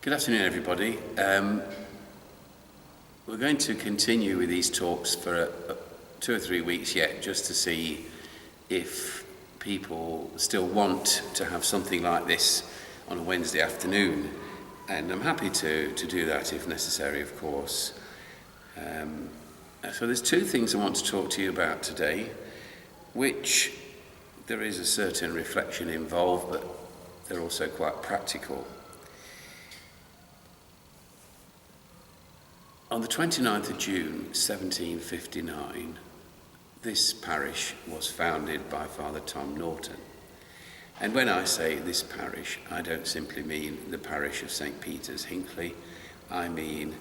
Good afternoon, everybody. We're going to continue with these talks for 2 or 3 weeks yet, just to see if people still want to have something like this on a Wednesday afternoon. And I'm happy to do that if necessary, of course. So there's 2 things I want to talk to you about today, which there is a certain reflection involved, but they're also quite practical. On the 29th of June 1759, this parish was founded by Father Tom Norton. And when I say this parish, I don't simply mean the parish of St. Peter's, Hinckley. I mean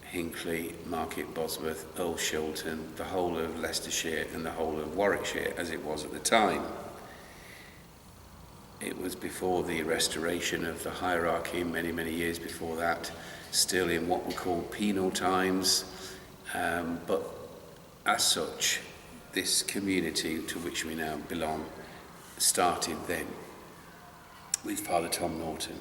Hinckley, Market Bosworth, Earl Shilton, the whole of Leicestershire and the whole of Warwickshire as it was at the time. It was before the restoration of the hierarchy, many, many years before that, still in what we call penal times, but as such, this community to which we now belong started then with Father Tom Norton.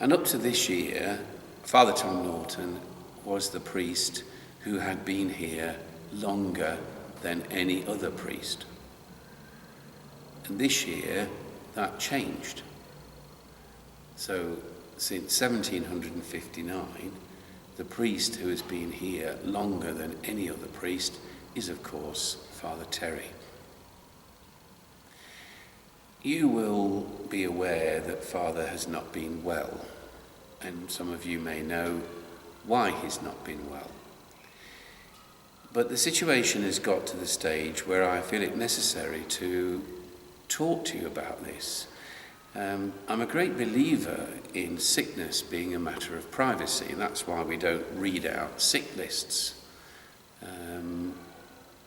And up to this year, Father Tom Norton was the priest who had been here longer than any other priest. And this year, that changed. So since 1759, the priest who has been here longer than any other priest is, of course, Father Terry. You will be aware that Father has not been well, and some of you may know why he's not been well. But the situation has got to the stage where I feel it necessary to talk to you about this. I'm a great believer in sickness being a matter of privacy, and that's why we don't read out sick lists.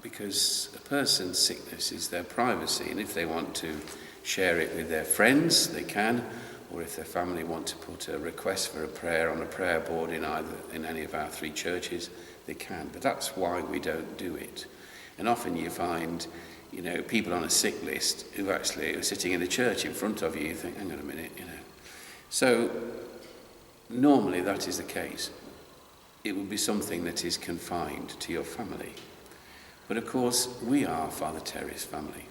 Because a person's sickness is their privacy, and if they want to share it with their friends, they can, or if their family want to put a request for a prayer on a prayer board in any of our 3 churches, they can. But that's why we don't do it. And often you find people on a sick list who actually are sitting in the church in front of you, you think, hang on a minute, So normally that is the case. It would be something that is confined to your family. But of course, we are Father Terry's family.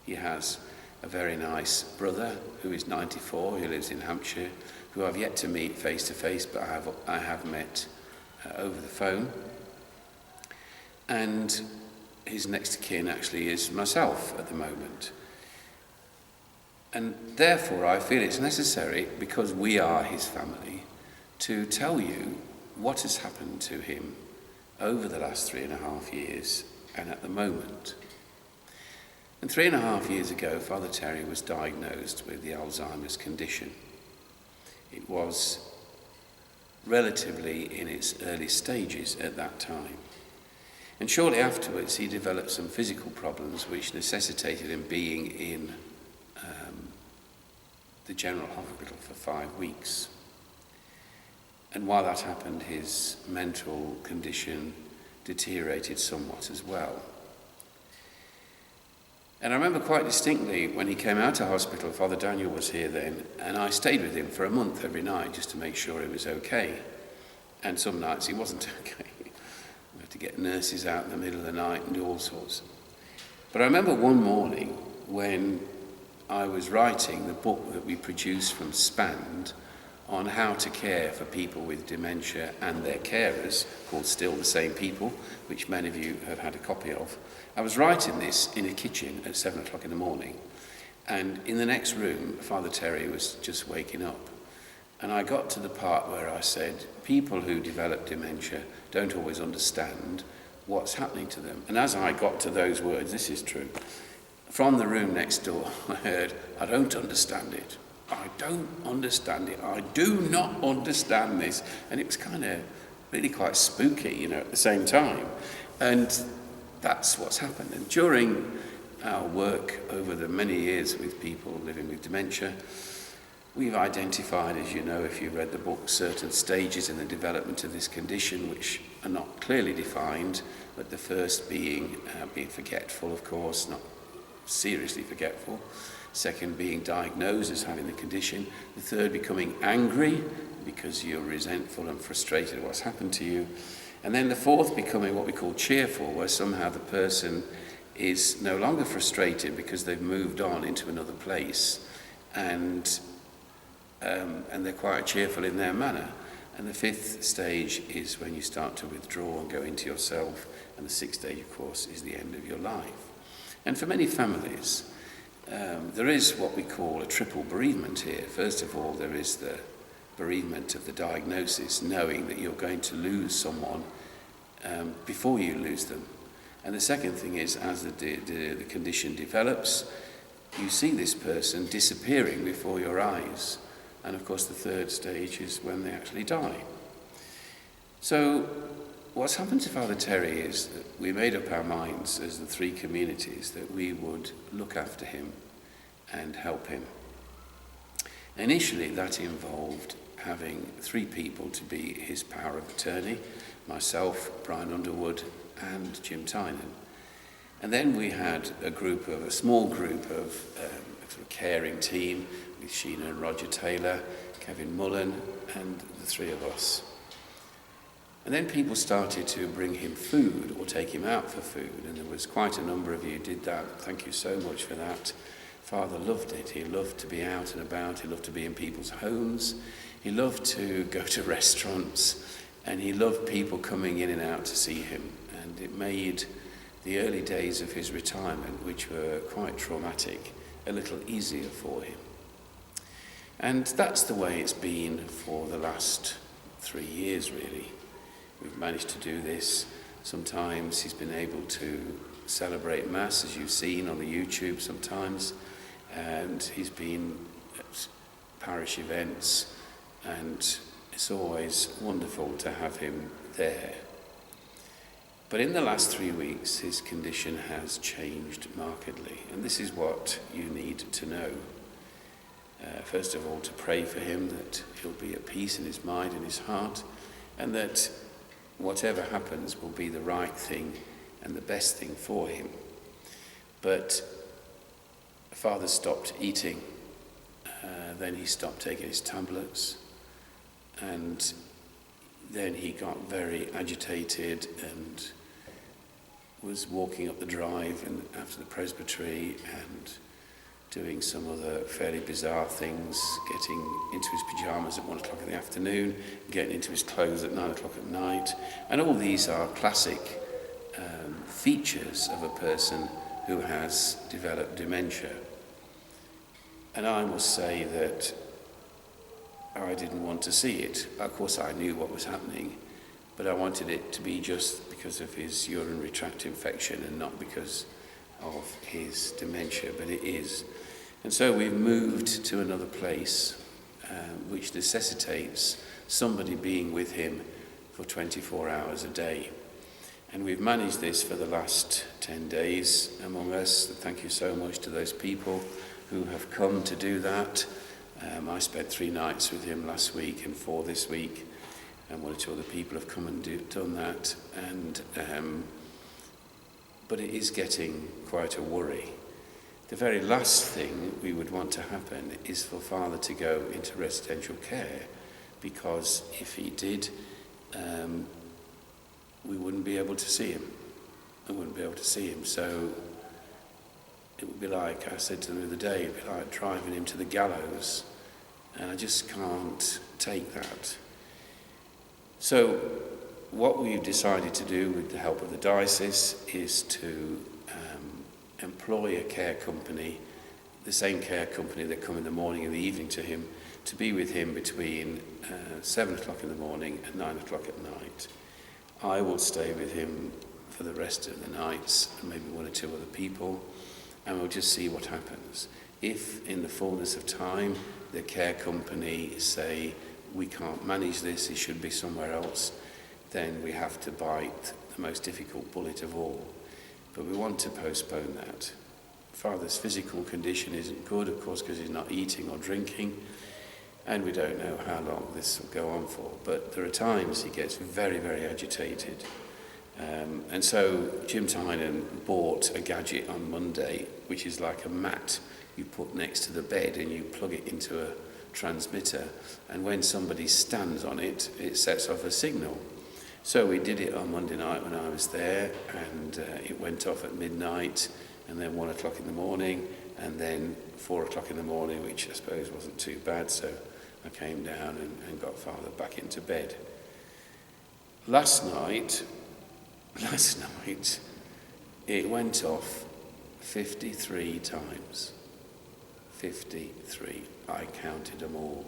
He has a very nice brother who is 94, who lives in Hampshire, who I've yet to meet face to face, but I have met over the phone. And his next of kin actually is myself at the moment. And therefore I feel it's necessary, because we are his family, to tell you what has happened to him over the last 3.5 years and at the moment. And 3.5 years ago, Father Terry was diagnosed with the Alzheimer's condition. It was relatively in its early stages at that time. And shortly afterwards, he developed some physical problems which necessitated him being in the general hospital for 5 weeks. And while that happened, his mental condition deteriorated somewhat as well. And I remember quite distinctly when he came out of hospital, Father Daniel was here then, and I stayed with him for a month every night just to make sure he was okay. And some nights he wasn't okay. We had to get nurses out in the middle of the night and do all sorts. But I remember one morning when I was writing the book that we produced from Spand on how to care for people with dementia and their carers, called Still the Same People, which many of you have had a copy of. I was writing this in a kitchen at 7 o'clock in the morning, and in the next room, Father Terry was just waking up. And I got to the part where I said, people who develop dementia don't always understand what's happening to them. And as I got to those words, this is true, from the room next door, I heard, I don't understand it. I don't understand it. I do not understand this. And it was kind of really quite spooky, at the same time. And that's what's happened. And during our work over the many years with people living with dementia, we've identified, as you know, if you read the book, certain stages in the development of this condition which are not clearly defined, but the first being forgetful, of course, not seriously forgetful. second being diagnosed as having the condition, the third becoming angry because you're resentful and frustrated at what's happened to you, and then the fourth becoming what we call cheerful, where somehow the person is no longer frustrated because they've moved on into another place, and they're quite cheerful in their manner. And the fifth stage is when you start to withdraw and go into yourself, and the sixth stage, of course, is the end of your life. And for many families, there is what we call a triple bereavement here. First of all, there is the bereavement of the diagnosis, knowing that you're going to lose someone before you lose them. And the second thing is, as the condition develops, you see this person disappearing before your eyes. And of course, the third stage is when they actually die. So what's happened to Father Terry is that we made up our minds as the three communities that we would look after him and help him. Initially, that involved having three people to be his power of attorney: myself, Brian Underwood, and Jim Tynan. And then we had a small group of a sort of caring team with Sheena and Roger Taylor, Kevin Mullen, and the three of us. And then people started to bring him food or take him out for food, and there was quite a number of you who did that. Thank you so much for that. Father loved it. He loved to be out and about. He loved to be in people's homes. He loved to go to restaurants, and he loved people coming in and out to see him. And it made the early days of his retirement, which were quite traumatic, a little easier for him. And that's the way it's been for the last 3 years, really. We've managed to do this. Sometimes he's been able to celebrate Mass, as you've seen on the YouTube sometimes, and he's been at parish events, and it's always wonderful to have him there. But in the last 3 weeks, his condition has changed markedly, and this is what you need to know. First of all, to pray for him that he'll be at peace in his mind and his heart, and that whatever happens will be the right thing and the best thing for him. But Father stopped eating, then he stopped taking his tablets, and then he got very agitated and was walking up the drive and after the presbytery and doing some other fairly bizarre things, getting into his pyjamas at 1 o'clock in the afternoon, getting into his clothes at 9 o'clock at night. And all these are classic features of a person who has developed dementia. And I must say that I didn't want to see it. Of course, I knew what was happening, but I wanted it to be just because of his urinary tract infection and not because of his dementia, but it is. And so we've moved to another place, which necessitates somebody being with him for 24 hours a day. And we've managed this for the last 10 days among us. Thank you so much to those people who have come to do that. I spent 3 nights with him last week and 4 this week, and 1 or 2 other people have come and done that. And but it is getting quite a worry. The very last thing we would want to happen is for Father to go into residential care, because if he did, we wouldn't be able to see him. I wouldn't be able to see him. So it would be like, I said to them the other day, it'd be like driving him to the gallows. And I just can't take that. So what we've decided to do with the help of the diocese is to employ a care company, the same care company that come in the morning and the evening to him, to be with him between 7 o'clock in the morning and 9 o'clock at night. I will stay with him for the rest of the nights, and maybe 1 or 2 other people, and we'll just see what happens. If in the fullness of time the care company say, we can't manage this, it should be somewhere else, then we have to bite the most difficult bullet of all. But we want to postpone that. Father's physical condition isn't good, of course, because he's not eating or drinking, and we don't know how long this will go on for. But there are times he gets very, very agitated. And so Jim Tynan bought a gadget on Monday, which is like a mat you put next to the bed and you plug it into a transmitter, and when somebody stands on it, it sets off a signal. So we did it on Monday night when I was there, and it went off at midnight, and then 1 o'clock in the morning, and then 4 o'clock in the morning, which I suppose wasn't too bad, so I came down and got Father back into bed. Last night, it went off 53 times. 53. I counted them all.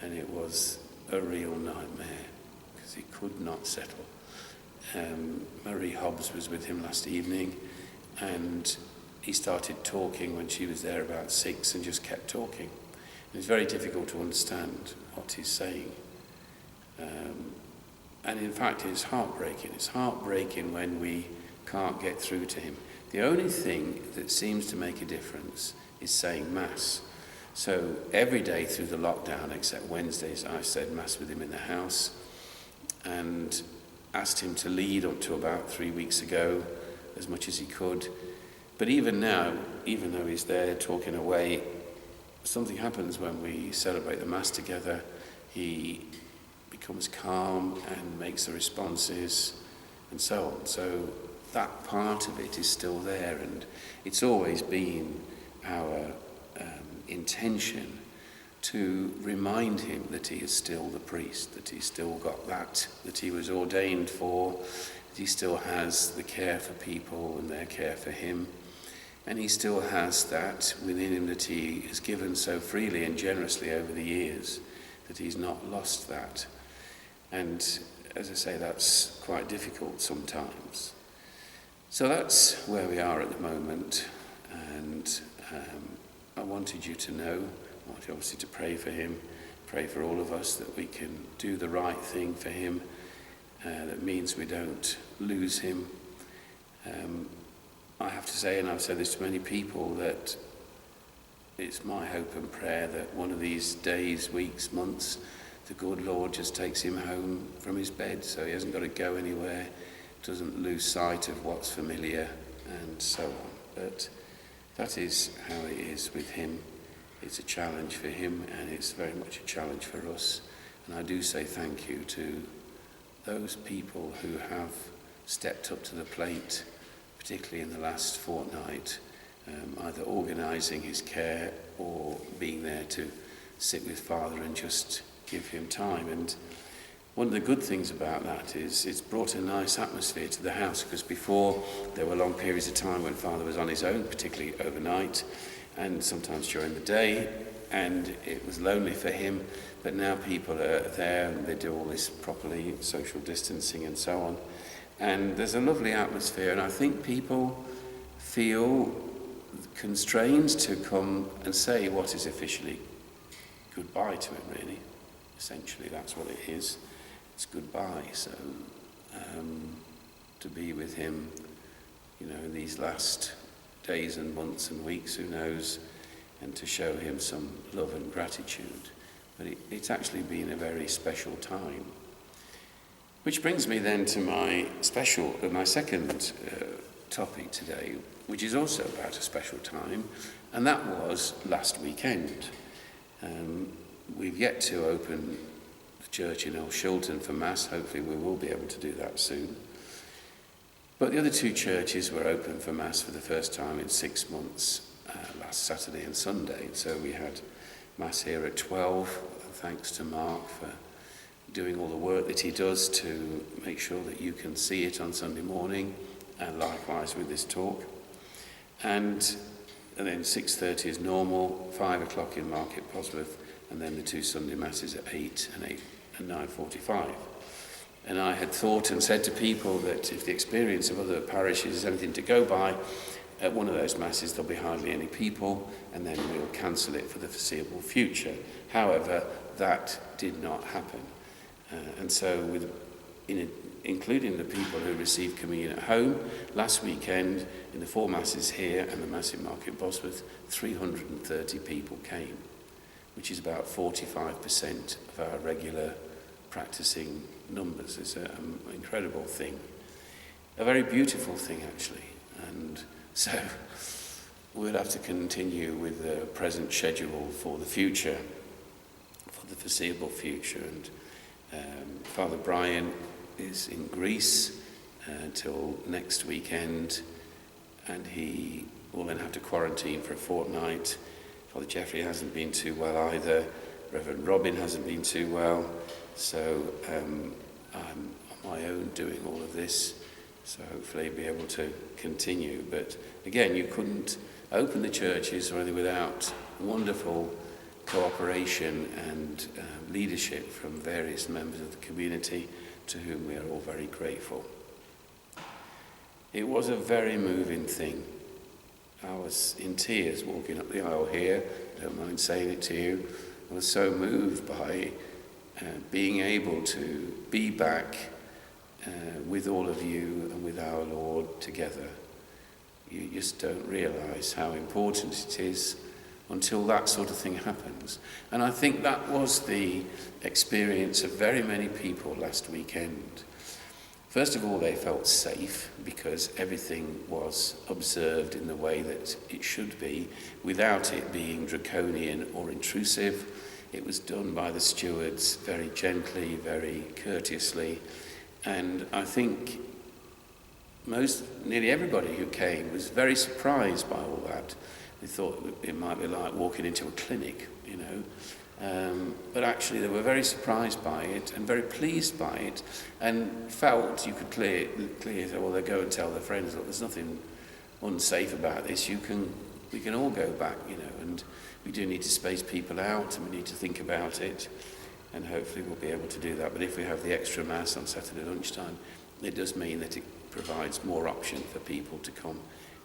And it was a real nightmare, because he could not settle. Marie Hobbs was with him last evening, and he started talking when she was there about 6 and just kept talking. It's very difficult to understand what he's saying. And in fact, it's heartbreaking. It's heartbreaking when we can't get through to him. The only thing that seems to make a difference is saying Mass. So every day through the lockdown, except Wednesdays, I said Mass with him in the house and asked him to lead up to about 3 weeks ago as much as he could. But even now, even though he's there talking away, something happens when we celebrate the Mass together. He becomes calm and makes the responses and so on. So that part of it is still there, and it's always been our intention to remind him that he is still the priest, that he's still got that he was ordained for, that he still has the care for people and their care for him, and he still has that within him that he has given so freely and generously over the years, that he's not lost that. And as I say, that's quite difficult sometimes. So that's where we are at the moment, and I wanted you to know, I wanted obviously to pray for him, pray for all of us that we can do the right thing for him. That means we don't lose him. I have to say, and I've said this to many people, that it's my hope and prayer that one of these days, weeks, months, the good Lord just takes him home from his bed, so he hasn't got to go anywhere, doesn't lose sight of what's familiar, and so on. But that is how it is with him. It's a challenge for him, and it's very much a challenge for us. And I do say thank you to those people who have stepped up to the plate, particularly in the last fortnight, either organising his care or being there to sit with Father and just give him time. And one of the good things about that is it's brought a nice atmosphere to the house, because before there were long periods of time when Father was on his own, particularly overnight and sometimes during the day, and it was lonely for him. But now people are there and they do all this properly, social distancing and so on. And there's a lovely atmosphere, and I think people feel constrained to come and say what is officially goodbye to him, really. Essentially, that's what it is. It's goodbye. So to be with him, in these last days and months and weeks, who knows, and to show him some love and gratitude. But it's actually been a very special time. Which brings me then to my second topic today, which is also about a special time, and that was last weekend. We've yet to open the church in Old Shilton for Mass. Hopefully we will be able to do that soon. But the other two churches were open for Mass for the first time in 6 months, last Saturday and Sunday. So we had Mass here at 12, thanks to Mark for doing all the work that he does to make sure that you can see it on Sunday morning, and likewise with this talk. And then 6:30 is normal, 5 o'clock in Market Bosworth, and then the two Sunday Masses at 8 and 9:45. And I had thought and said to people that if the experience of other parishes is anything to go by, at one of those Masses there'll be hardly any people, and then we'll cancel it for the foreseeable future. However, that did not happen. And so including the people who received communion at home, last weekend in the 4 Masses here and the Mass in Market Bosworth, 330 people came, which is about 45% of our regular practicing numbers. It's an incredible thing, a very beautiful thing actually. And so we'll have to continue with the present schedule for the future, for the foreseeable future. And Father Brian is in Greece until next weekend, and he will then have to quarantine for a fortnight. Father Jeffrey hasn't been too well either. Reverend Robin hasn't been too well. So I'm on my own doing all of this. So hopefully be able to continue. But again, you couldn't open the churches or anything without wonderful cooperation and leadership from various members of the community, to whom we are all very grateful. It was a very moving thing. I was in tears walking up the aisle here. I don't mind saying it to you. I was so moved by being able to be back with all of you and with our Lord together. You just don't realise how important it is until that sort of thing happens. And I think that was the experience of very many people last weekend. First of all, they felt safe because everything was observed in the way that it should be, without it being draconian or intrusive. It was done by the stewards very gently, very courteously. And I think nearly everybody who came was very surprised by all that. They thought it might be like walking into a clinic, you know. But actually they were very surprised by it and very pleased by it, and felt you could clearly say, well, they go and tell their friends, look, there's nothing unsafe about this. We can all go back, you know, and we do need to space people out, and we need to think about it, and hopefully we'll be able to do that. But if we have the extra mass on Saturday lunchtime, it does mean that it provides more option for people to come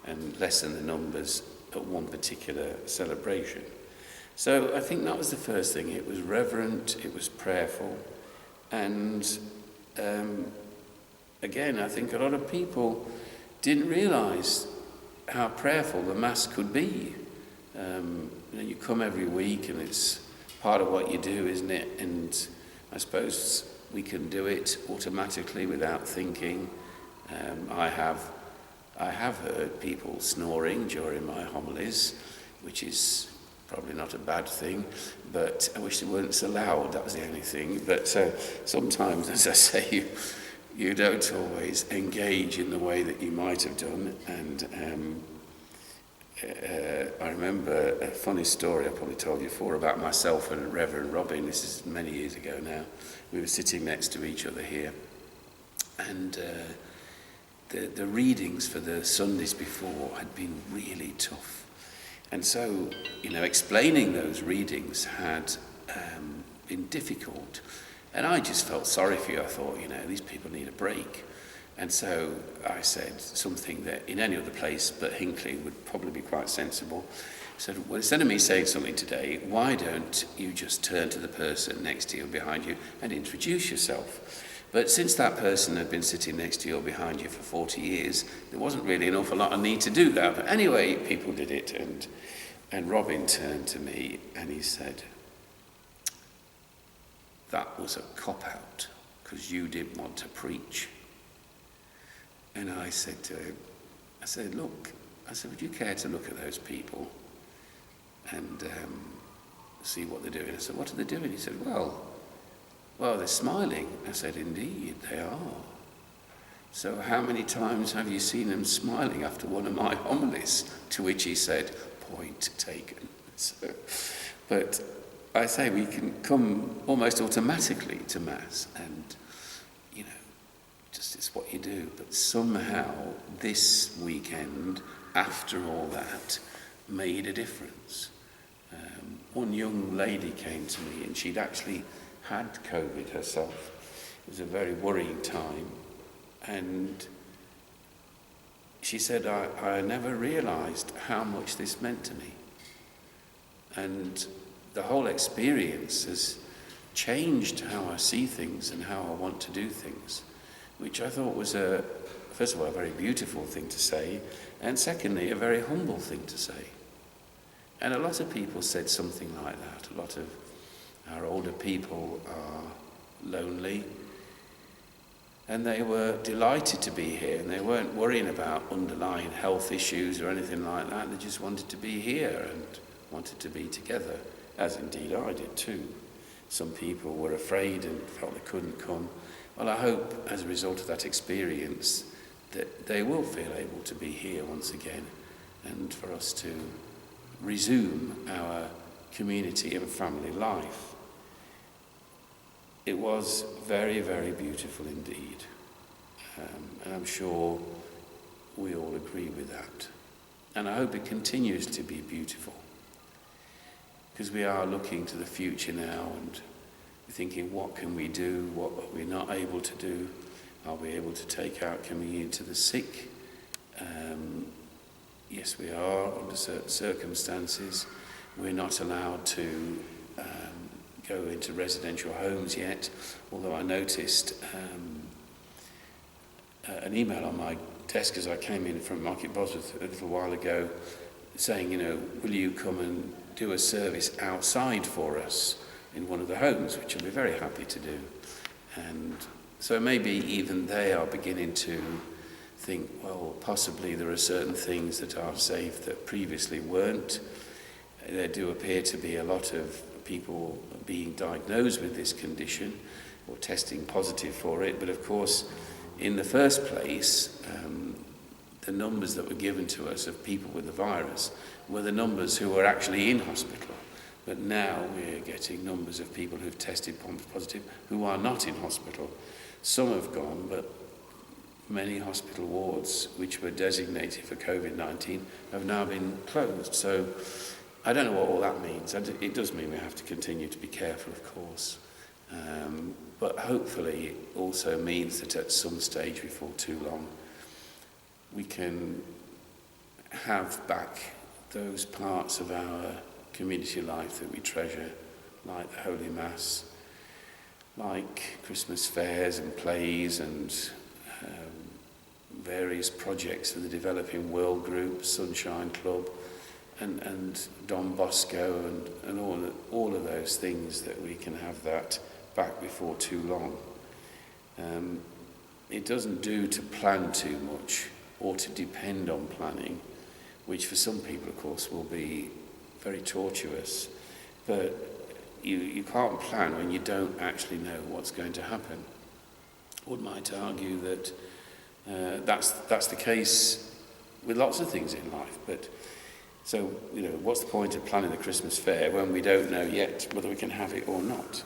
and lessen the numbers at one particular celebration. So I think that was the first thing. It was reverent, it was prayerful, and again, I think a lot of people didn't realise how prayerful the Mass could be. You come every week, and it's part of what you do, isn't it? And I suppose we can do it automatically without thinking. I have heard people snoring during my homilies, which is probably not a bad thing, but I wish they weren't so loud. That was the only thing. But sometimes, as I say, you don't always engage in the way that you might have done. And I remember a funny story I probably told you before about myself and Reverend Robin. This is many years ago now. We were sitting next to each other here, and the readings for the Sundays before had been really tough. And so, explaining those readings had been difficult. And I just felt sorry for you. I thought, these people need a break. And so I said something that in any other place but Hinckley would probably be quite sensible. I said, well, instead of me saying something today, why don't you just turn to the person next to you, behind you, and introduce yourself? But since that person had been sitting next to you or behind you for 40 years, there wasn't really an awful lot of need to do that. But anyway, people did it, and Robin turned to me and he said, that was a cop-out, because you didn't want to preach. And I said to him, look, would you care to look at those people and see what they're doing? I said, what are they doing? He said, well, they're smiling. I said, indeed, they are. So how many times have you seen them smiling after one of my homilies? To which he said, point taken. But I say we can come almost automatically to Mass, and, just it's what you do. But somehow this weekend, after all that, made a difference. One young lady came to me, and she'd actually had COVID herself. It was a very worrying time, and she said, I never realised how much this meant to me. And the whole experience has changed how I see things and how I want to do things, which I thought was, first of all, a very beautiful thing to say, and secondly, a very humble thing to say. And a lot of people said something like that. A lot of our older people are lonely. And they were delighted to be here, and they weren't worrying about underlying health issues or anything like that. They just wanted to be here and wanted to be together, as indeed I did too. Some people were afraid and felt they couldn't come. Well, I hope as a result of that experience that they will feel able to be here once again, and for us to resume our community and family life. It was very, very beautiful indeed, and I'm sure we all agree with that. And I hope it continues to be beautiful, because we are looking to the future now and thinking, what can we do, what are we not able to do? Are we able to take out communion to the sick? Yes, we are under certain circumstances. We're not allowed to go into residential homes yet, although I noticed an email on my desk as I came in from Market Bosworth a little while ago saying, will you come and do a service outside for us in one of the homes, which I'll be very happy to do. And so maybe even they are beginning to think, well, possibly there are certain things that are safe that previously weren't. There do appear to be a lot of people being diagnosed with this condition or testing positive for it, but of course in the first place the numbers that were given to us of people with the virus were the numbers who were actually in hospital, but now we're getting numbers of people who've tested positive who are not in hospital. Some have gone, but many hospital wards which were designated for COVID-19 have now been closed. So I don't know what all that means. It does mean we have to continue to be careful, of course. But hopefully it also means that at some stage before too long, we can have back those parts of our community life that we treasure, like the Holy Mass, like Christmas fairs and plays and various projects for the Developing World Group, Sunshine Club, and Don Bosco and all of those things, that we can have that back before too long. It doesn't do to plan too much or to depend on planning, which for some people, of course, will be very tortuous. But you can't plan when you don't actually know what's going to happen. One might argue that that's the case with lots of things in life, but so, what's the point of planning the Christmas fair when we don't know yet whether we can have it or not?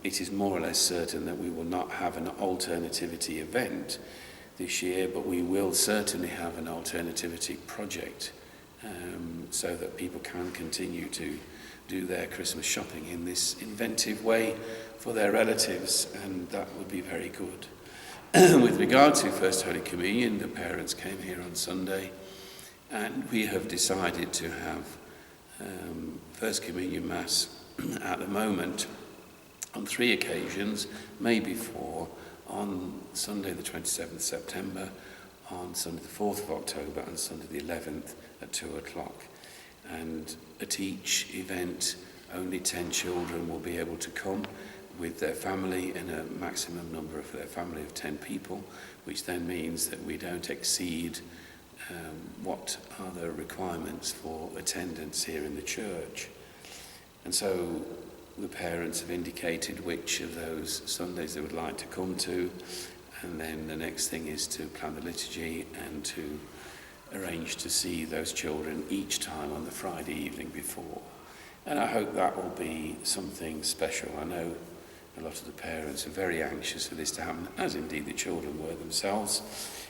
It is more or less certain that we will not have an alternativity event this year, but we will certainly have an alternativity project so that people can continue to do their Christmas shopping in this inventive way for their relatives, and that would be very good. With regard to First Holy Communion, the parents came here on Sunday, and we have decided to have First Communion Mass at the moment on 3 occasions, maybe 4, on Sunday the 27th September, on Sunday the 4th of October, and Sunday the 11th at 2 o'clock. And at each event, only 10 children will be able to come with their family, and a maximum number for their family of 10 people, which then means that we don't exceed what are the requirements for attendance here in the church. And so the parents have indicated which of those Sundays they would like to come to, and then the next thing is to plan the liturgy and to arrange to see those children each time on the Friday evening before. And I hope that will be something special. I know a lot of the parents are very anxious for this to happen, as indeed the children were themselves.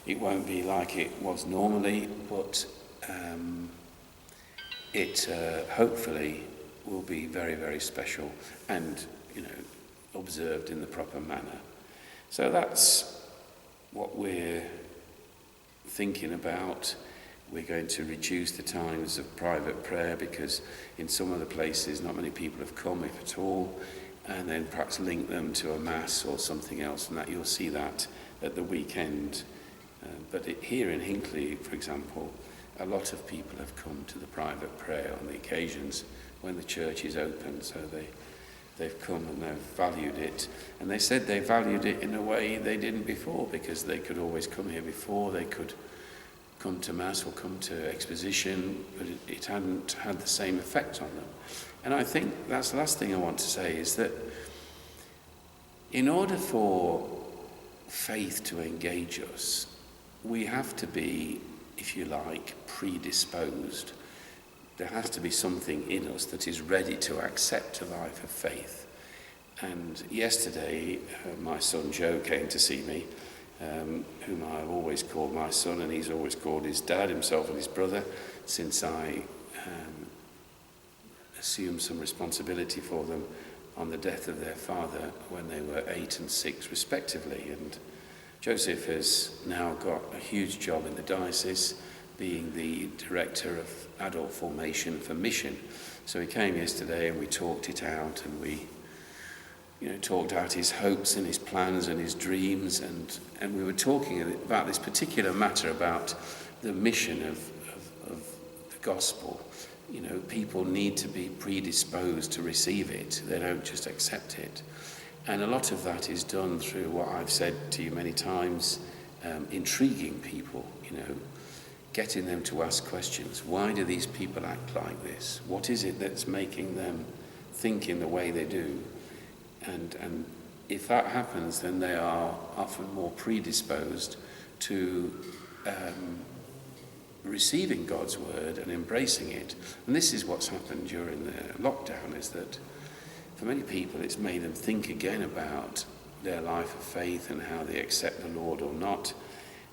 It won't be like it was normally, but it hopefully will be very, very special and, observed in the proper manner. So that's what we're thinking about. We're going to reduce the times of private prayer because in some of the places not many people have come, if at all, and then perhaps link them to a mass or something else, and that you'll see that at the weekend. But here in Hinckley, for example, a lot of people have come to the private prayer on the occasions when the church is open, so they they've come and they've valued it. And they said they valued it in a way they didn't before, because they could always come here before, they could come to Mass or come to exposition, but it hadn't had the same effect on them. And I think that's the last thing I want to say, is that in order for faith to engage us, we have to be, if you like, predisposed. There has to be something in us that is ready to accept a life of faith. And yesterday, my son Joe came to see me, whom I've always called my son, and he's always called his dad, himself and his brother, since I assumed some responsibility for them on the death of their father when they were 8 and 6 respectively. And Joseph has now got a huge job in the diocese, being the director of adult formation for mission. So he came yesterday and we talked it out, and we talked out his hopes and his plans and his dreams, and we were talking about this particular matter about the mission of the gospel. People need to be predisposed to receive it. They don't just accept it. And a lot of that is done through what I've said to you many times, intriguing people, getting them to ask questions. Why do these people act like this? What is it that's making them think in the way they do? And if that happens, then they are often more predisposed to receiving God's word and embracing it. And this is what's happened during the lockdown, is that for many people it's made them think again about their life of faith and how they accept the Lord or not.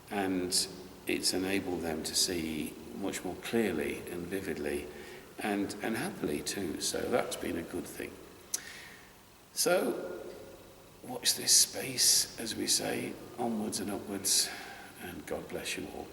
And it's enabled them to see much more clearly and vividly and happily too. So that's been a good thing. So watch this space, as we say, onwards and upwards, and God bless you all.